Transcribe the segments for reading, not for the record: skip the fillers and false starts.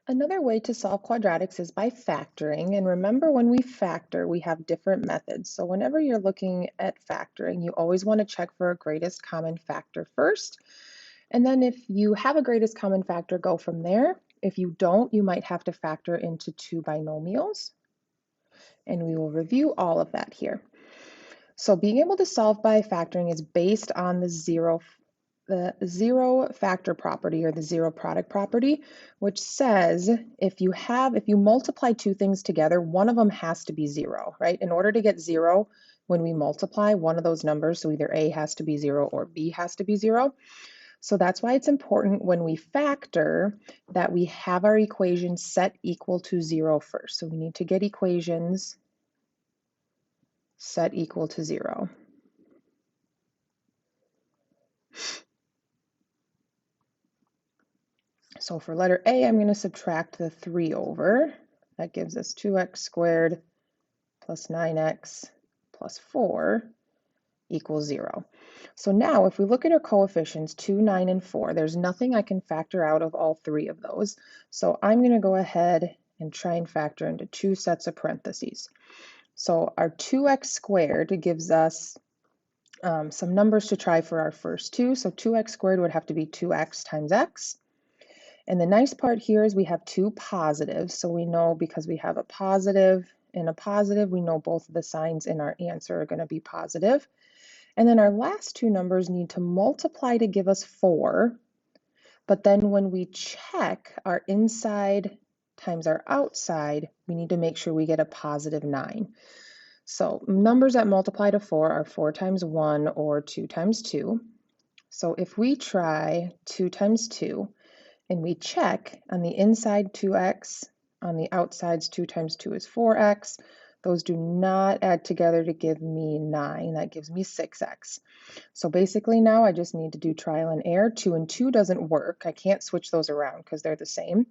Another way to solve quadratics is by factoring. And remember, when we factor, we have different methods. So whenever you're looking at factoring, you always want to check for a greatest common factor first. And then if you have a greatest common factor, go from there. If you don't, you might have to factor into two binomials. And we will review all of that here. So being able to solve by factoring is based on the zero factor property, or the zero product property, which says if you multiply two things together, one of them has to be zero, right? In order to get zero, when we multiply one of those numbers, so either A has to be zero or B has to be zero. So that's why it's important when we factor that we have our equations set equal to zero first. So we need to get equations set equal to zero. So for letter A, I'm going to subtract the 3 over. That gives us 2x squared plus 9x plus 4 equals 0. So now if we look at our coefficients, 2, 9, and 4, there's nothing I can factor out of all three of those. So I'm going to go ahead and try and factor into two sets of parentheses. So our 2x squared gives us some numbers to try for our first two. So 2x squared would have to be 2x times x. And the nice part here is we have two positives. So we know because we have a positive and a positive, we know both of the signs in our answer are going to be positive. And then our last two numbers need to multiply to give us 4. But then when we check our inside times our outside, we need to make sure we get a positive 9. So numbers that multiply to 4 are 4 times 1 or 2 times 2. So if we try 2 times 2, and we check on the inside 2x, on the outsides 2 times 2 is 4x. Those do not add together to give me 9. That gives me 6x. So basically now I just need to do trial and error. 2 and 2 doesn't work. I can't switch those around because they're the same.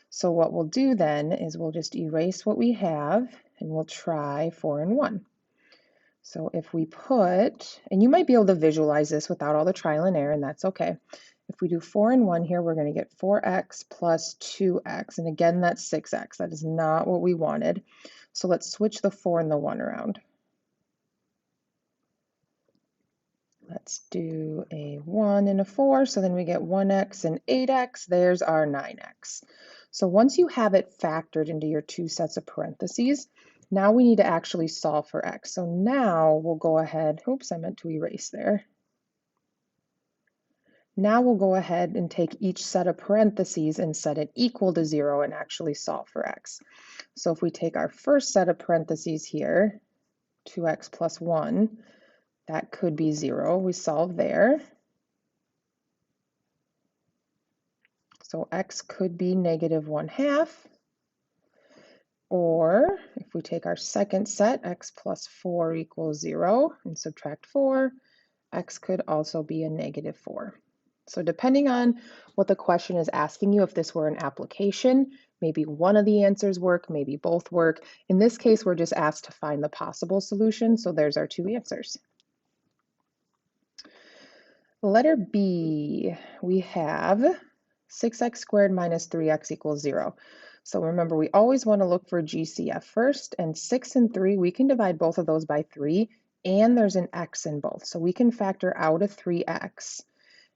So what we'll do then is we'll just erase what we have and we'll try 4 and 1. So if we put, and you might be able to visualize this without all the trial and error, and that's okay. If we do 4 and 1 here, we're going to get 4x plus 2x. And again, that's 6x. That is not what we wanted. So let's switch the 4 and the 1 around. Let's do a 1 and a 4. So then we get 1x and 8x. There's our 9x. So once you have it factored into your two sets of parentheses, now we need to actually solve for x. So now we'll go ahead. Oops, I meant to erase there. Now we'll go ahead and take each set of parentheses and set it equal to 0 and actually solve for x. So if we take our first set of parentheses here, 2x plus 1, that could be 0. We solve there. So x could be negative 1/2. Or if we take our second set, x plus 4 equals 0, and subtract 4, x could also be a negative 4. So depending on what the question is asking you, if this were an application, maybe one of the answers work, maybe both work. In this case, we're just asked to find the possible solution, so there's our two answers. Letter B, we have 6x squared minus 3x equals 0. So remember, we always want to look for GCF first, and 6 and 3, we can divide both of those by 3, and there's an x in both. So we can factor out a 3x.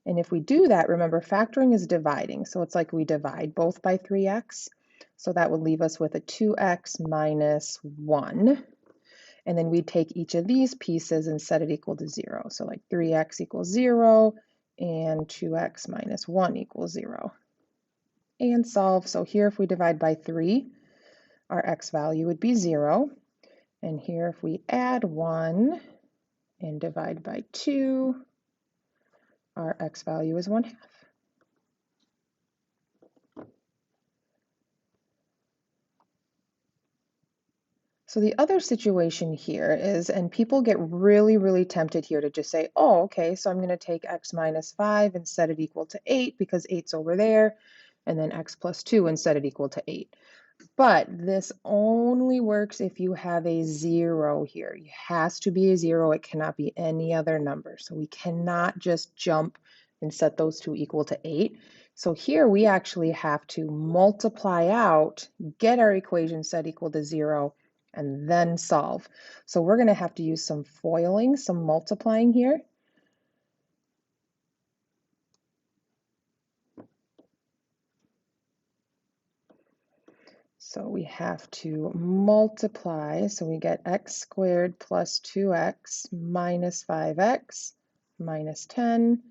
And if we do that, remember, factoring is dividing. So it's like we divide both by 3x. So that would leave us with a 2x minus 1. And then we take each of these pieces and set it equal to 0. So like 3x equals 0 and 2x minus 1 equals 0. And solve. So here if we divide by 3, our x value would be 0. And here if we add 1 and divide by 2, our x value is 1/2. So the other situation here is, and people get really, really tempted here to just say, oh, okay, so I'm going to take x minus 5 and set it equal to 8 because 8's over there, and then x plus 2 and set it equal to 8. But this only works if you have a 0 here. It has to be a 0. It cannot be any other number. So we cannot just jump and set those two equal to 8. So here we actually have to multiply out, get our equation set equal to 0, and then solve. So we're going to have to use some foiling, some multiplying here. So we have to multiply, so we get x squared plus 2x minus 5x minus 10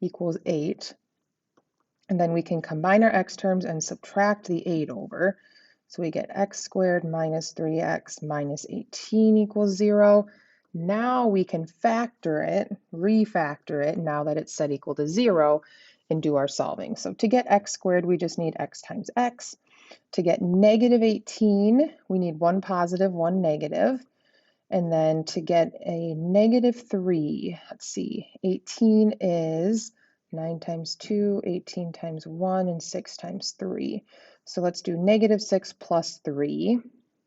equals 8. And then we can combine our x terms and subtract the 8 over. So we get x squared minus 3x minus 18 equals 0. Now we can factor it, refactor it, now that it's set equal to 0, and do our solving. So to get x squared, we just need x times x. To get negative 18, we need one positive, one negative. And then to get a negative 3, let's see, 18 is 9 times 2, 18 times 1, and 6 times 3. So let's do negative 6 plus 3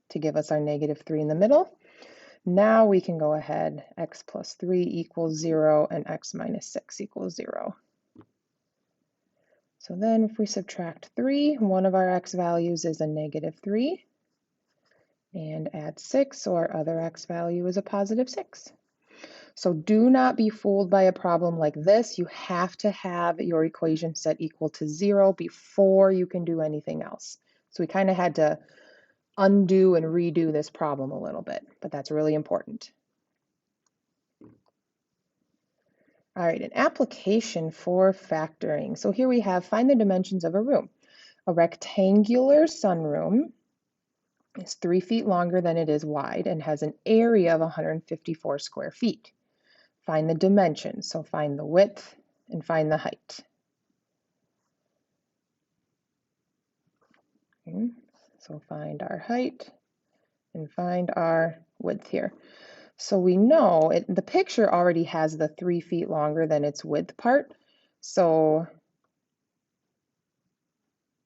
to give us our negative 3 in the middle. Now we can go ahead, x plus 3 equals 0, and x minus 6 equals 0. So then if we subtract 3, one of our x values is a negative 3. And add 6, so our other x value is a positive 6. So do not be fooled by a problem like this. You have to have your equation set equal to 0 before you can do anything else. So we kind of had to undo and redo this problem a little bit, but that's really important. All right, an application for factoring. So here we have, find the dimensions of a room. A rectangular sunroom is 3 feet longer than it is wide and has an area of 154 square feet. Find the dimensions, so find the width and find the height. Okay. So find our height and find our width here. So we know the picture already has the 3 feet longer than its width part. So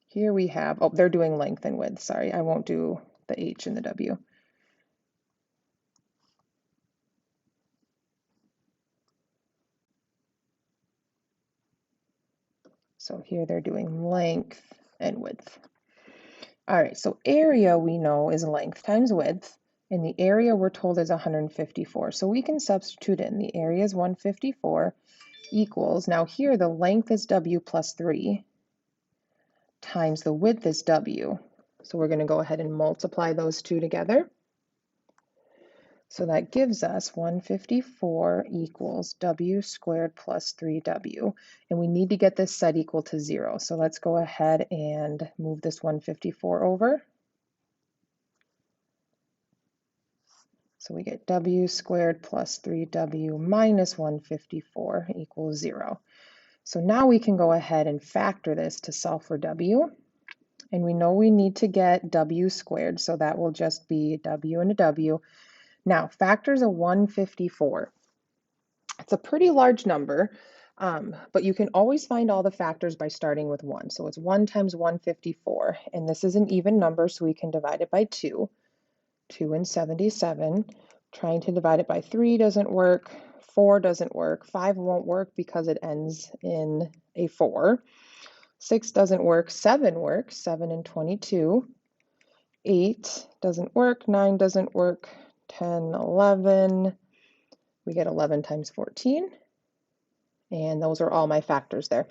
here we have, oh, they're doing length and width. Sorry, I won't do the H and the W. So here they're doing length and width. All right, so area we know is length times width, and the area we're told is 154. So we can substitute in the area is 154 equals, now here the length is W plus 3 times the width is W. So we're going to go ahead and multiply those two together. So that gives us 154 equals W squared plus 3W. And we need to get this set equal to 0. So let's go ahead and move this 154 over. So we get W squared plus 3W minus 154 equals 0. So now we can go ahead and factor this to solve for W. And we know we need to get W squared, so that will just be W and a W. Now, factors of 154. It's a pretty large number, but you can always find all the factors by starting with 1. So it's 1 times 154, and this is an even number, so we can divide it by 2. 2 and 77. Trying to divide it by 3 doesn't work. 4 doesn't work. 5 won't work because it ends in a 4. 6 doesn't work. 7 works. 7 and 22. 8 doesn't work. 9 doesn't work. 10, 11. We get 11 times 14. And those are all my factors there.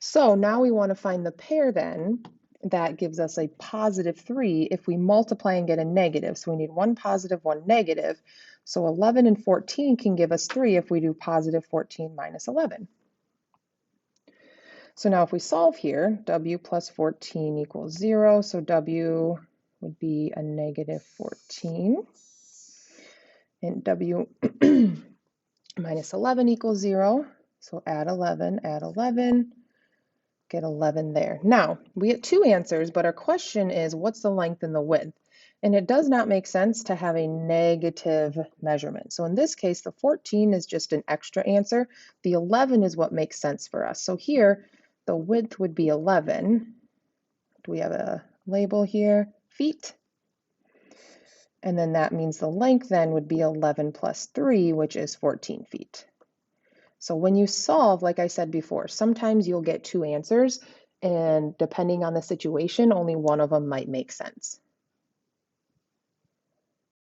So now we want to find the pair then that gives us a positive 3 if we multiply and get a negative. So we need one positive, one negative. So 11 and 14 can give us 3 if we do positive 14 minus 11. So now if we solve here, W plus 14 equals 0. So W would be a negative 14. And W minus 11 equals 0. So add 11, get 11 there. Now, we get two answers, but our question is, what's the length and the width? And it does not make sense to have a negative measurement. So in this case, the 14 is just an extra answer. The 11 is what makes sense for us. So here, the width would be 11. Do we have a label here? Feet. And then that means the length then would be 11 plus 3, which is 14 feet. So when you solve, like I said before, sometimes you'll get two answers, And depending on the situation, only one of them might make sense.